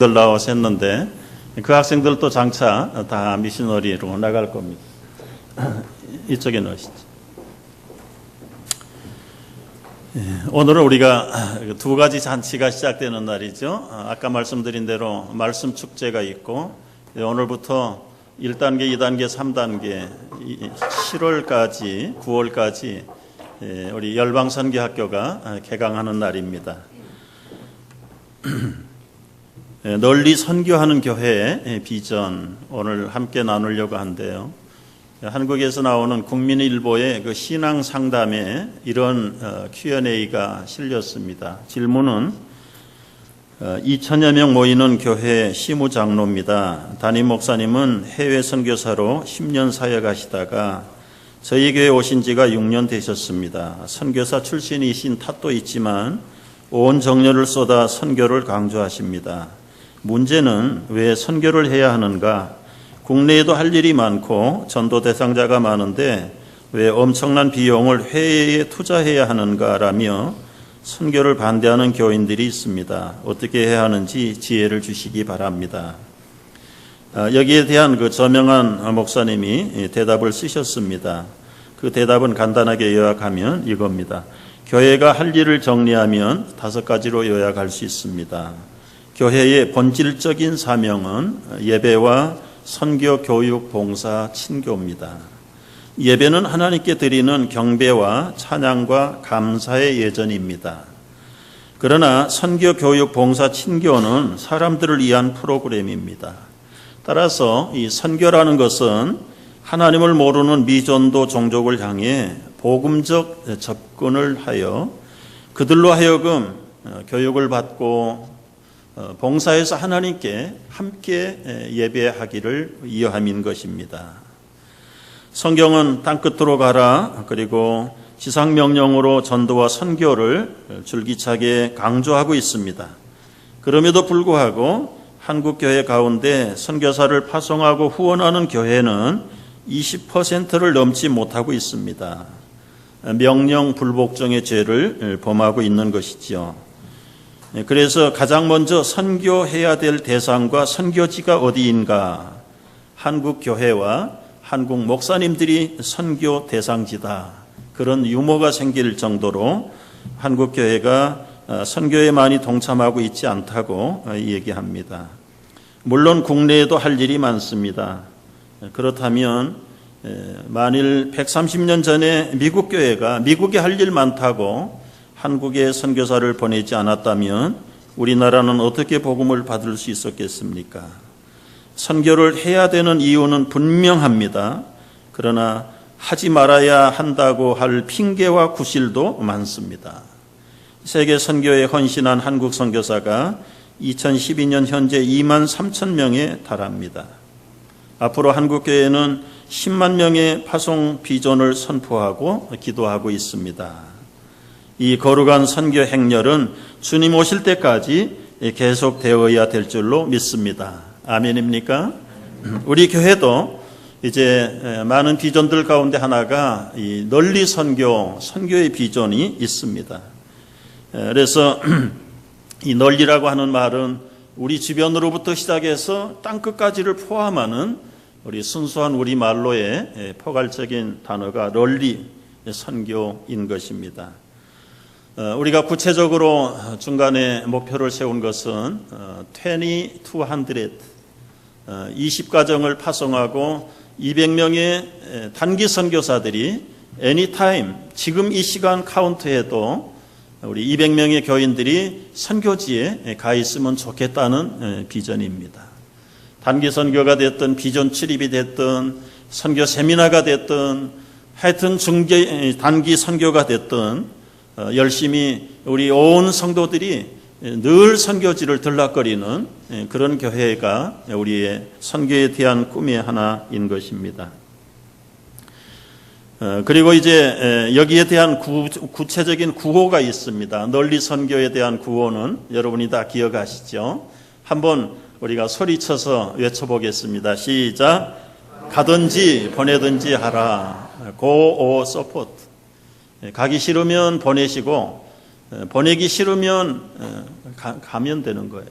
나와서 했는데 그 학생들도 장차 다 미셔너리로 나갈 겁니다. 이쪽에 넣으시죠. 오늘은 우리가 두 가지 잔치가 시작되는 날이죠. 아까 말씀드린 대로 말씀 축제가 있고 오늘부터 1단계, 2단계, 3단계 7월까지 9월까지 우리 열방선교학교가 개강하는 날입니다. 널리 선교하는 교회의 비전 오늘 함께 나누려고 한데요. 한국에서 나오는 국민일보의 그 신앙 상담에 이런 Q&A가 실렸습니다. 질문은 2천여 명 모이는 교회 시무장로입니다. 담임 목사님은 해외 선교사로 10년 사역하시다가 저희 교회 오신 지가 6년 되셨습니다. 선교사 출신이신 탓도 있지만 온 정열을 쏟아 선교를 강조하십니다. 문제는 왜 선교를 해야 하는가? 국내에도 할 일이 많고 전도 대상자가 많은데 왜 엄청난 비용을 해외에 투자해야 하는가라며 선교를 반대하는 교인들이 있습니다. 어떻게 해야 하는지 지혜를 주시기 바랍니다. 여기에 대한 그 저명한 목사님이 대답을 쓰셨습니다. 그 대답은 간단하게 요약하면 이겁니다. 교회가 할 일을 정리하면 5가지로 요약할 수 있습니다. 교회의 본질적인 사명은 예배와 선교, 교육, 봉사, 친교입니다. 예배는 하나님께 드리는 경배와 찬양과 감사의 예전입니다. 그러나 선교, 교육, 봉사, 친교는 사람들을 위한 프로그램입니다. 따라서 이 선교라는 것은 하나님을 모르는 미전도 종족을 향해 복음적 접근을 하여 그들로 하여금 교육을 받고 봉사해서 하나님께 함께 예배하기를 위함인 것입니다. 성경은 땅끝으로 가라 그리고 지상명령으로 전도와 선교를 줄기차게 강조하고 있습니다. 그럼에도 불구하고 한국교회 가운데 선교사를 파송하고 후원하는 교회는 20%를 넘지 못하고 있습니다. 명령 불복종의 죄를 범하고 있는 것이지요. 그래서 가장 먼저 선교해야 될 대상과 선교지가 어디인가? 한국 교회와 한국 목사님들이 선교 대상지다. 그런 유머가 생길 정도로 한국 교회가 선교에 많이 동참하고 있지 않다고 얘기합니다. 물론 국내에도 할 일이 많습니다. 그렇다면 만일 130년 전에 미국 교회가 미국에 할 일 많다고 한국에 선교사를 보내지 않았다면 우리나라는 어떻게 복음을 받을 수 있었겠습니까? 선교를 해야 되는 이유는 분명합니다. 그러나 하지 말아야 한다고 할 핑계와 구실도 많습니다. 세계 선교에 헌신한 한국 선교사가 2012년 현재 2만 3천 명에 달합니다. 앞으로 한국교회는 10만 명의 파송 비전을 선포하고 기도하고 있습니다. 이 거룩한 선교 행렬은 주님 오실 때까지 계속되어야 될 줄로 믿습니다. 아멘입니까? 우리 교회도 이제 많은 비전들 가운데 하나가 이 널리 선교의 비전이 있습니다. 그래서 이 널리라고 하는 말은 우리 주변으로부터 시작해서 땅끝까지를 포함하는 우리 순수한 우리 말로의 포괄적인 단어가 널리 선교인 것입니다. 우리가 구체적으로 중간에 목표를 세운 것은 2200 20가정을 파송하고 200명의 단기 선교사들이 anytime 지금 이 시간 카운트해도 우리 200명의 교인들이 선교지에 가 있으면 좋겠다는 비전입니다. 단기 선교가 됐든 비전 출입이 됐든 선교 세미나가 됐든 하여튼 단기 선교가 됐든 열심히 우리 온 성도들이 늘 선교지를 들락거리는 그런 교회가 우리의 선교에 대한 꿈의 하나인 것입니다. 그리고 이제 여기에 대한 구체적인 구호가 있습니다. 널리 선교에 대한 구호는 여러분이 다 기억하시죠? 한번 우리가 소리쳐서 외쳐보겠습니다. 시작! 가든지 보내든지 하라. Go or support. 가기 싫으면 보내시고 보내기 싫으면 가면 되는 거예요.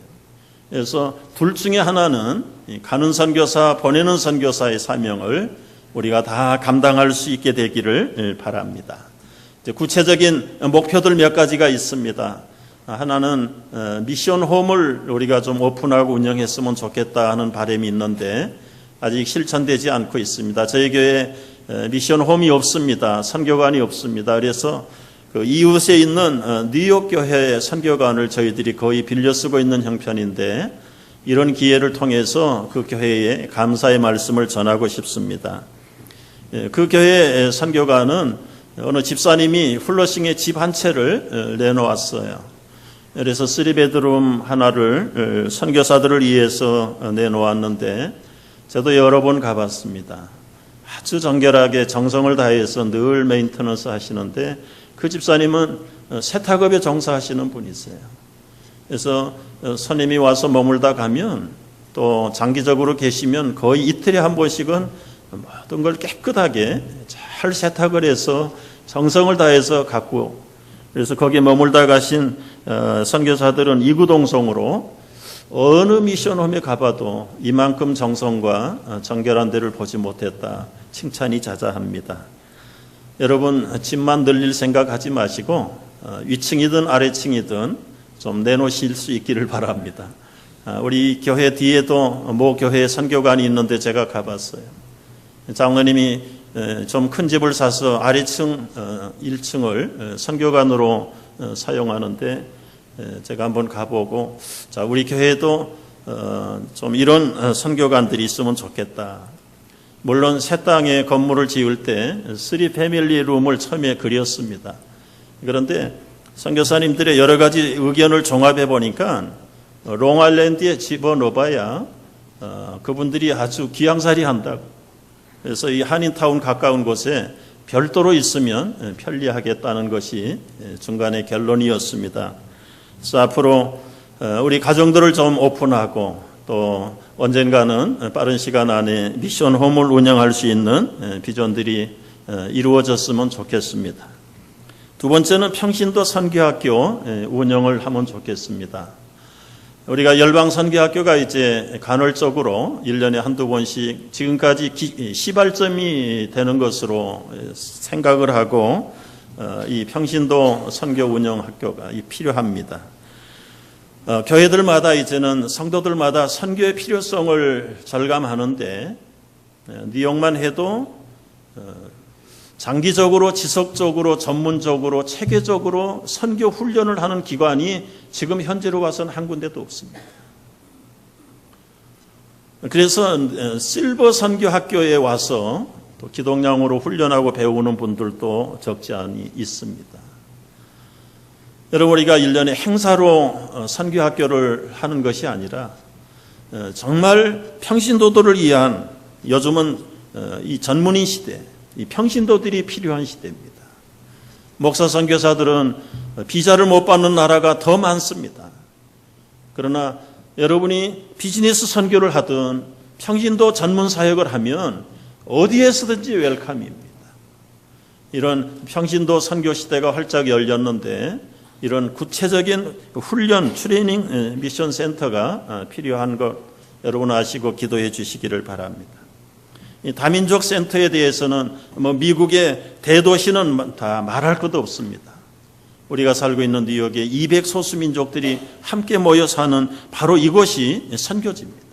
그래서 둘 중에 하나는 가는 선교사, 보내는 선교사의 사명을 우리가 다 감당할 수 있게 되기를 바랍니다. 구체적인 목표들 몇 가지가 있습니다. 하나는 미션 홈을 우리가 좀 오픈하고 운영했으면 좋겠다 하는 바람이 있는데 아직 실천되지 않고 있습니다. 저희 교회에 미션 홈이 없습니다. 선교관이 없습니다. 그래서 그 이웃에 있는 뉴욕 교회의 선교관을 저희들이 거의 빌려 쓰고 있는 형편인데 이런 기회를 통해서 그 교회에 감사의 말씀을 전하고 싶습니다. 그 교회의 선교관은 어느 집사님이 플러싱에 집 한 채를 내놓았어요. 그래서 3베드룸 하나를 선교사들을 위해서 내놓았는데 저도 여러 번 가봤습니다. 아주 정결하게 정성을 다해서 늘 메인터넌스 하시는데 그 집사님은 세탁업에 종사하시는 분이세요. 그래서 손님이 와서 머물다 가면 또 장기적으로 계시면 거의 이틀에 한 번씩은 모든 걸 깨끗하게 잘 세탁을 해서 정성을 다해서 갖고 그래서 거기에 머물다 가신 선교사들은 이구동성으로 어느 미션홈에 가봐도 이만큼 정성과 정결한 데를 보지 못했다. 칭찬이 자자합니다. 여러분 집만 늘릴 생각하지 마시고 위층이든 아래층이든 좀 내놓으실 수 있기를 바랍니다. 우리 교회 뒤에도 모 교회 선교관이 있는데 제가 가봤어요. 장로님이 좀 큰 집을 사서 아래층 1층을 선교관으로 사용하는데 제가 한번 가보고 자 우리 교회에도 좀 이런 선교관들이 있으면 좋겠다. 물론 새 땅에 건물을 지을 때 3패밀리 룸을 처음에 그렸습니다. 그런데 선교사님들의 여러 가지 의견을 종합해 보니까 롱아일랜드에 집어넣어봐야 그분들이 아주 기양살이 한다고. 그래서 이 한인타운 가까운 곳에 별도로 있으면 편리하겠다는 것이 중간의 결론이었습니다. 그래서 앞으로 우리 가정들을 좀 오픈하고 또 언젠가는 빠른 시간 안에 미션홈을 운영할 수 있는 비전들이 이루어졌으면 좋겠습니다. 두 번째는 평신도 선교학교 운영을 하면 좋겠습니다. 우리가 열방선교학교가 이제 간헐적으로 1년에 한두 번씩 지금까지 시발점이 되는 것으로 생각을 하고 이 평신도 선교 운영 학교가 필요합니다. 교회들마다 이제는 성도들마다 선교의 필요성을 절감하는데 뉴욕만 해도 장기적으로 지속적으로 전문적으로 체계적으로 선교 훈련을 하는 기관이 지금 현재로 와서는 한 군데도 없습니다. 그래서 실버 선교 학교에 와서 또 기독량으로 훈련하고 배우는 분들도 적지 않이 있습니다. 여러분 우리가 1년에 행사로 선교 학교를 하는 것이 아니라 정말 평신도들을 위한 요즘은 이 전문인 시대 이 평신도들이 필요한 시대입니다. 목사 선교사들은 비자를 못 받는 나라가 더 많습니다. 그러나 여러분이 비즈니스 선교를 하든 평신도 전문 사역을 하면 어디에서든지 웰컴입니다. 이런 평신도 선교 시대가 활짝 열렸는데 이런 구체적인 훈련, 트레이닝 미션 센터가 필요한 것 여러분 아시고 기도해 주시기를 바랍니다. 이 다민족 센터에 대해서는 미국의 대도시는 다 말할 것도 없습니다. 우리가 살고 있는 뉴욕에 200소수민족들이 함께 모여 사는 바로 이곳이 선교지입니다.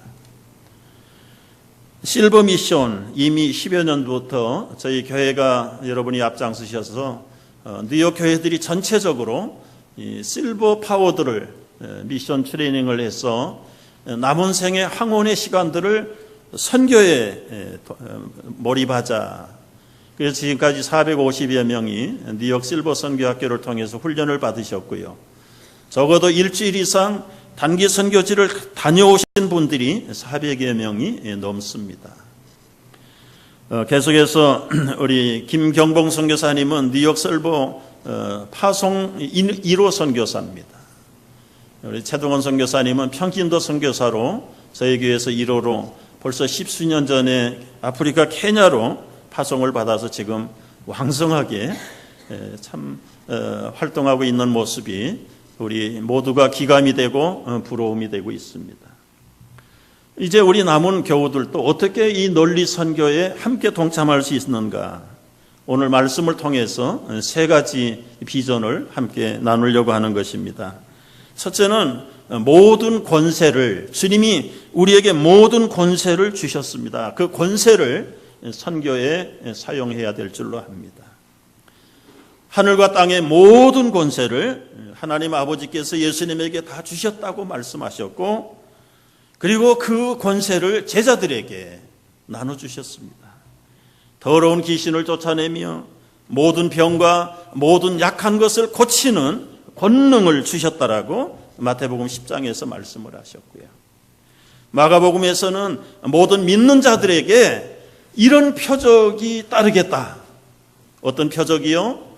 실버 미션 이미 10여 년부터 저희 교회가 여러분이 앞장서셔서 뉴욕 교회들이 전체적으로 이 실버 파워들을 미션 트레이닝을 해서 남은 생의 황혼의 시간들을 선교에 몰입하자. 그래서 지금까지 450여 명이 뉴욕 실버 선교학교를 통해서 훈련을 받으셨고요. 적어도 일주일 이상 단기 선교지를 다녀오신 분들이 400여 명이 넘습니다. 계속해서 우리 김경봉 선교사님은 뉴욕 실버 파송 1호 선교사입니다. 우리 최동원 선교사님은 평신도 선교사로 저희 교회에서 1호로 벌써 10수년 전에 아프리카 케냐로 파송을 받아서 지금 왕성하게 참 활동하고 있는 모습이 우리 모두가 기감이 되고 부러움이 되고 있습니다. 이제 우리 남은 교우들도 어떻게 이 널리 선교에 함께 동참할 수 있는가? 오늘 말씀을 통해서 세 가지 비전을 함께 나누려고 하는 것입니다. 첫째는 모든 권세를, 주님이 우리에게 모든 권세를 주셨습니다. 그 권세를 선교에 사용해야 될 줄로 합니다. 하늘과 땅의 모든 권세를 하나님 아버지께서 예수님에게 다 주셨다고 말씀하셨고, 그리고 그 권세를 제자들에게 나눠주셨습니다. 더러운 귀신을 쫓아내며 모든 병과 모든 약한 것을 고치는 권능을 주셨다라고 마태복음 10장에서 말씀을 하셨고요. 마가복음에서는 모든 믿는 자들에게 이런 표적이 따르겠다. 어떤 표적이요?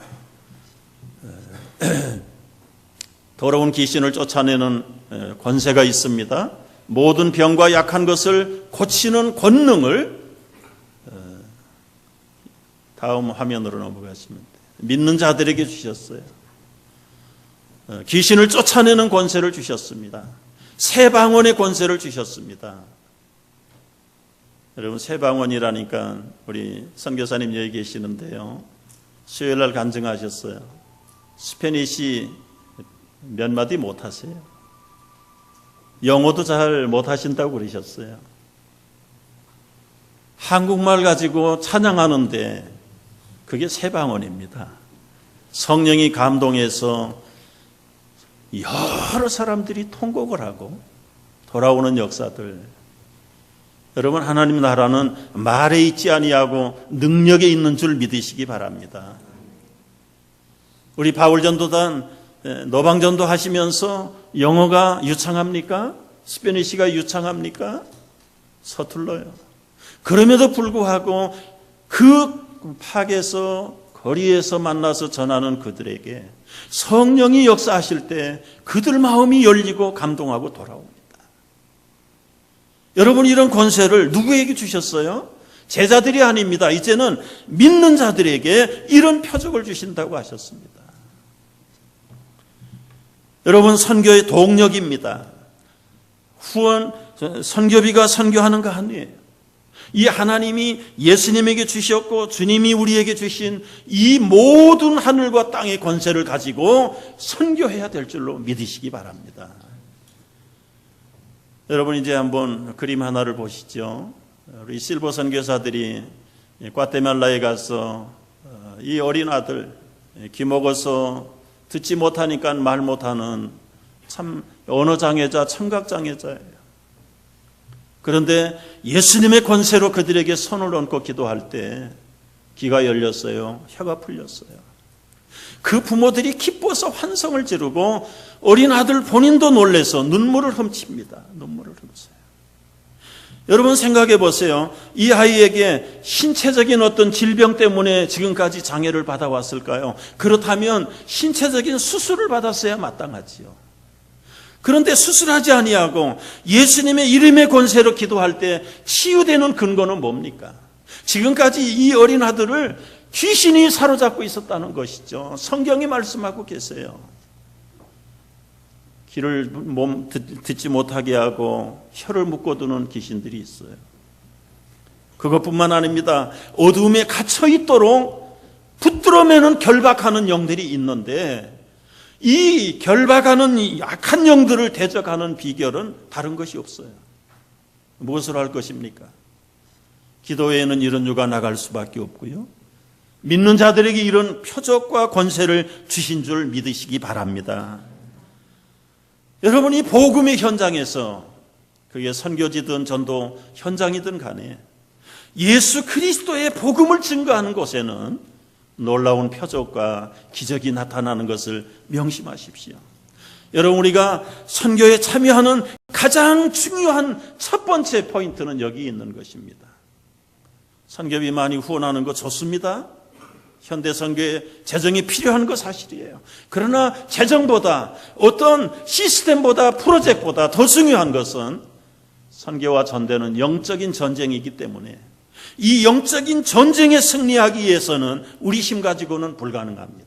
더러운 귀신을 쫓아내는 권세가 있습니다. 모든 병과 약한 것을 고치는 권능을 다음 화면으로 넘어가시면 돼요. 믿는 자들에게 주셨어요. 귀신을 쫓아내는 권세를 주셨습니다. 새 방언의 권세를 주셨습니다. 여러분, 새 방언이라니까 우리 선교사님 여기 계시는데요. 수요일 날 간증하셨어요. 스페니시 몇 마디 못하세요. 영어도 잘 못하신다고 그러셨어요. 한국말 가지고 찬양하는데 그게 새 방언입니다. 성령이 감동해서 여러 사람들이 통곡을 하고 돌아오는 역사들. 여러분, 하나님 나라는 말에 있지 아니하고 능력에 있는 줄 믿으시기 바랍니다. 우리 바울 전도단 노방 전도 하시면서 영어가 유창합니까? 스페니시가 유창합니까? 서툴러요. 그럼에도 불구하고 그 팍에서 거리에서 만나서 전하는 그들에게 성령이 역사하실 때 그들 마음이 열리고 감동하고 돌아옵니다. 여러분, 이런 권세를 누구에게 주셨어요? 제자들이 아닙니다. 이제는 믿는 자들에게 이런 표적을 주신다고 하셨습니다. 여러분, 선교의 동력입니다. 후원, 선교비가 선교하는 거 아니에요. 이 하나님이 예수님에게 주셨고 주님이 우리에게 주신 이 모든 하늘과 땅의 권세를 가지고 선교해야 될 줄로 믿으시기 바랍니다. 여러분, 이제 한번 그림 하나를 보시죠. 우리 실버 선교사들이 과테말라에 가서 이 어린 아들, 귀 먹어서 듣지 못하니까 말 못하는 참 언어장애자, 청각장애자예요. 그런데 예수님의 권세로 그들에게 손을 얹고 기도할 때 귀가 열렸어요. 혀가 풀렸어요. 그 부모들이 기뻐서 환성을 지르고 어린 아들 본인도 놀라서 눈물을 훔칩니다. 눈물을 훔쳐요. 여러분, 생각해 보세요. 이 아이에게 신체적인 어떤 질병 때문에 지금까지 장애를 받아왔을까요? 그렇다면 신체적인 수술을 받았어야 마땅하지요. 그런데 수술하지 아니하고 예수님의 이름의 권세로 기도할 때 치유되는 근거는 뭡니까? 지금까지 이 어린 아들을 귀신이 사로잡고 있었다는 것이죠. 성경이 말씀하고 계세요. 귀를 듣지 못하게 하고 혀를 묶어두는 귀신들이 있어요. 그것뿐만 아닙니다. 어두움에 갇혀 있도록 붙들어매는 결박하는 영들이 있는데 이 결박하는 약한 영들을 대적하는 비결은 다른 것이 없어요. 무엇을 할 것입니까? 기도 외에는 이런 유가 나갈 수밖에 없고요. 믿는 자들에게 이런 표적과 권세를 주신 줄 믿으시기 바랍니다. 여러분이 복음의 현장에서 그게 선교지든 전도 현장이든 간에 예수 그리스도의 복음을 증거하는 곳에는 놀라운 표적과 기적이 나타나는 것을 명심하십시오. 여러분, 우리가 선교에 참여하는 가장 중요한 첫 번째 포인트는 여기 있는 것입니다. 선교비 많이 후원하는 거 좋습니다. 현대 선교에 재정이 필요한 거 사실이에요. 그러나 재정보다 어떤 시스템보다 프로젝트보다 더 중요한 것은 선교와 전도는 영적인 전쟁이기 때문에 이 영적인 전쟁에 승리하기 위해서는 우리 힘 가지고는 불가능합니다.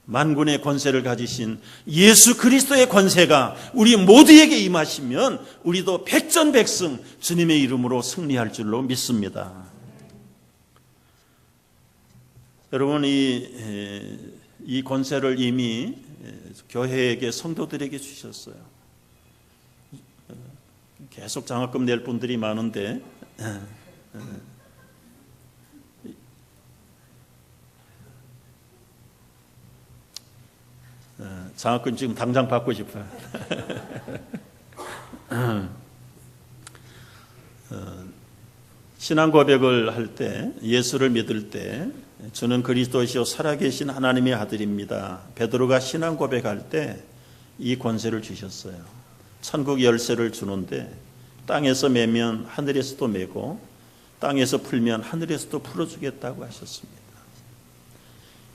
만군의 권세를 가지신 예수 그리스도의 권세가 우리 모두에게 임하시면 우리도 백전백승 주님의 이름으로 승리할 줄로 믿습니다. 여러분, 이 권세를 이미 교회에게, 성도들에게 주셨어요. 계속 장학금 낼 분들이 많은데 장학금 지금 당장 받고 싶어요. 신앙 고백을 할 때, 예수를 믿을 때 주는 그리스도시요 살아계신 하나님의 아들입니다. 베드로가 신앙 고백할 때 이 권세를 주셨어요. 천국 열쇠를 주는데 땅에서 매면 하늘에서도 매고 땅에서 풀면 하늘에서도 풀어주겠다고 하셨습니다.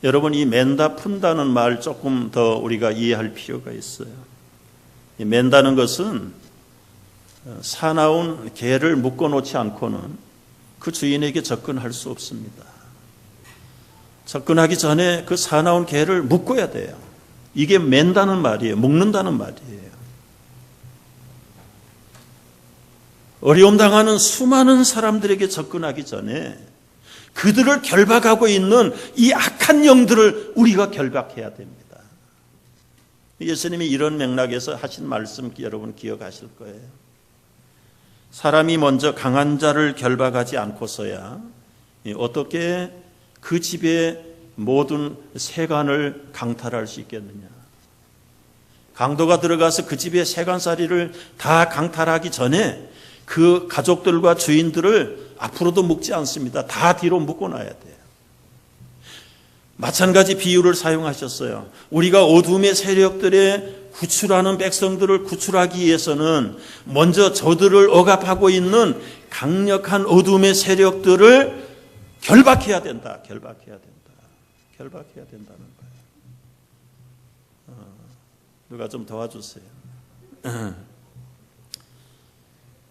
여러분, 이 맨다 푼다는 말 조금 더 우리가 이해할 필요가 있어요. 이 맨다는 것은 사나운 개를 묶어놓지 않고는 그 주인에게 접근할 수 없습니다. 접근하기 전에 그 사나운 개를 묶어야 돼요. 이게 맨다는 말이에요. 묶는다는 말이에요. 어려움 당하는 수많은 사람들에게 접근하기 전에 그들을 결박하고 있는 이 악한 영들을 우리가 결박해야 됩니다. 예수님이 이런 맥락에서 하신 말씀 여러분 기억하실 거예요. 사람이 먼저 강한 자를 결박하지 않고서야 어떻게 그 집의 모든 세간을 강탈할 수 있겠느냐. 강도가 들어가서 그 집의 세간살이를 다 강탈하기 전에 그 가족들과 주인들을 앞으로도 묶지 않습니다. 다 뒤로 묶어놔야 돼요. 마찬가지 비유를 사용하셨어요. 우리가 어둠의 세력들의 구출하는 백성들을 구출하기 위해서는 먼저 저들을 억압하고 있는 강력한 어둠의 세력들을 결박해야 된다. 결박해야 된다는 거예요. 누가 좀 도와주세요.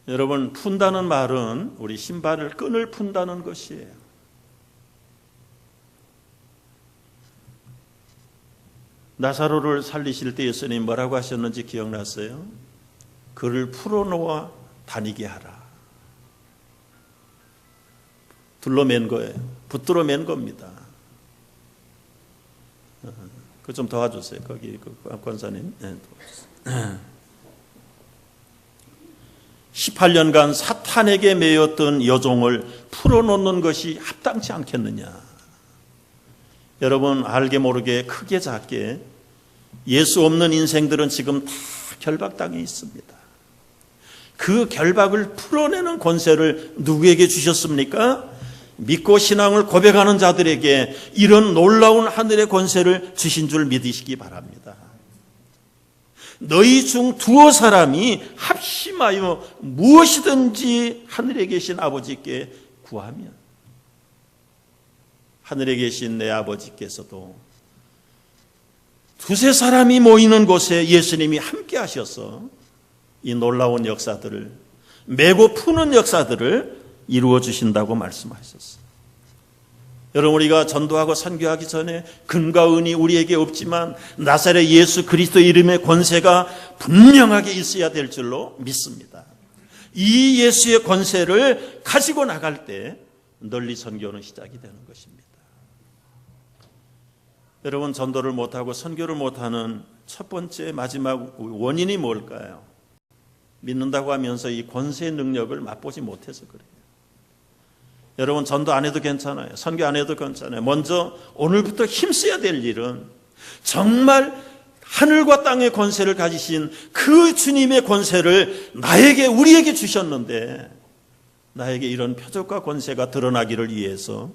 여러분, 푼다는 말은 우리 신발을 끈을 푼다는 것이에요. 나사로를 살리실 때 예수님 뭐라고 하셨는지 기억나세요? 그를 풀어놓아 다니게 하라. 둘러맨 거예요. 붙들어 맨 겁니다. 그거 좀 도와주세요. 거기 권사님. 네, 18년간 사탄에게 매였던 여종을 풀어놓는 것이 합당치 않겠느냐. 여러분, 알게 모르게 크게 작게 예수 없는 인생들은 지금 다 결박당해 있습니다. 그 결박을 풀어내는 권세를 누구에게 주셨습니까? 믿고 신앙을 고백하는 자들에게 이런 놀라운 하늘의 권세를 주신 줄 믿으시기 바랍니다. 너희 중 두어 사람이 합심하여 무엇이든지 하늘에 계신 아버지께 구하면 하늘에 계신 내 아버지께서도 두세 사람이 모이는 곳에 예수님이 함께 하셔서 이 놀라운 역사들을, 메고 푸는 역사들을 이루어 주신다고 말씀하셨어요. 여러분, 우리가 전도하고 선교하기 전에 금과 은이 우리에게 없지만 나사렛 예수 그리스도 이름의 권세가 분명하게 있어야 될 줄로 믿습니다. 이 예수의 권세를 가지고 나갈 때 널리 선교는 시작이 되는 것입니다. 여러분, 전도를 못하고 선교를 못하는 첫 번째 마지막 원인이 뭘까요? 믿는다고 하면서 이 권세의 능력을 맛보지 못해서 그래요. 여러분, 전도 안 해도 괜찮아요. 선교 안 해도 괜찮아요. 먼저 오늘부터 힘써야 될 일은 정말 하늘과 땅의 권세를 가지신 그 주님의 권세를 나에게, 우리에게 주셨는데 나에게 이런 표적과 권세가 드러나기를 위해서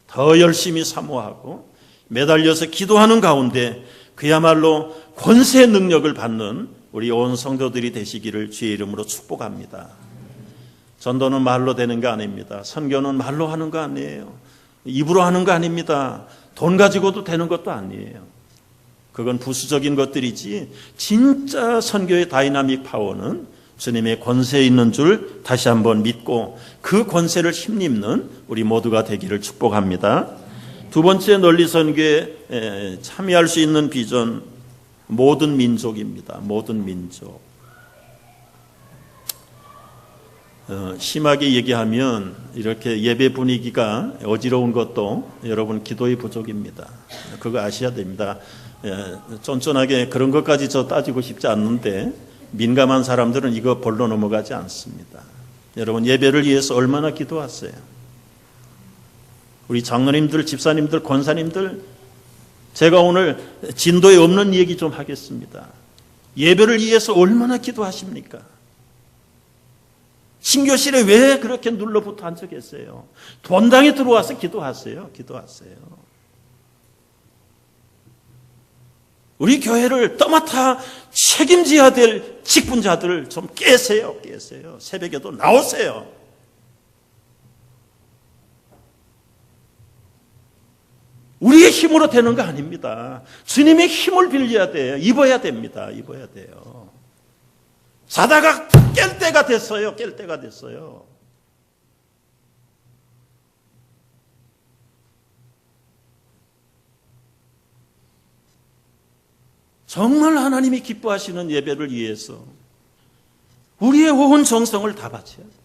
더 열심히 사모하고 매달려서 기도하는 가운데 그야말로 권세의 능력을 받는 우리 온 성도들이 되시기를 주의 이름으로 축복합니다. 전도는 말로 되는 거 아닙니다. 선교는 말로 하는 거 아니에요. 입으로 하는 거 아닙니다. 돈 가지고도 되는 것도 아니에요. 그건 부수적인 것들이지 진짜 선교의 다이나믹 파워는 주님의 권세에 있는 줄 다시 한번 믿고 그 권세를 힘입는 우리 모두가 되기를 축복합니다. 두 번째 널리 선교에 참여할 수 있는 비전, 모든 민족입니다. 모든 민족. 심하게 얘기하면 이렇게 예배 분위기가 어지러운 것도 여러분 기도의 부족입니다. 그거 아셔야 됩니다. 쫀쫀하게 그런 것까지 저 따지고 싶지 않는데 민감한 사람들은 이거 볼로 넘어가지 않습니다. 여러분 예배를 위해서 얼마나 기도하세요? 우리 장로님들, 집사님들, 권사님들, 제가 오늘 진도에 없는 얘기 좀 하겠습니다. 예배를 위해서 얼마나 기도하십니까? 신교실에 왜 그렇게 눌러붙어 앉아 계세요? 본당에 들어와서 기도하세요. 기도하세요. 우리 교회를 떠맡아 책임져야 될 직분자들을 좀 깨세요. 깨세요. 새벽에도 나오세요. 우리의 힘으로 되는 거 아닙니다. 주님의 힘을 빌려야 돼요. 입어야 됩니다. 입어야 돼요. 자다가 깰 때가 됐어요. 깰 때가 됐어요. 정말 하나님이 기뻐하시는 예배를 위해서 우리의 온 정성을 다 바쳐야 돼요.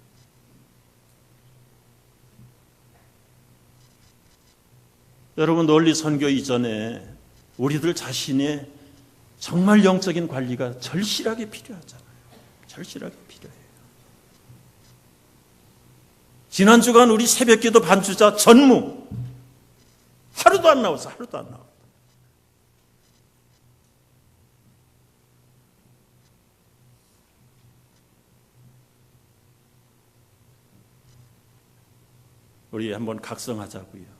여러분 널리 선교 이전에 우리들 자신의 정말 영적인 관리가 절실하게 필요하잖아요. 절실하게 필요해요. 지난 주간 우리 새벽기도 반주자 전무 하루도 안 나왔어. 하루도 안 나왔어. 우리 한번 각성하자고요.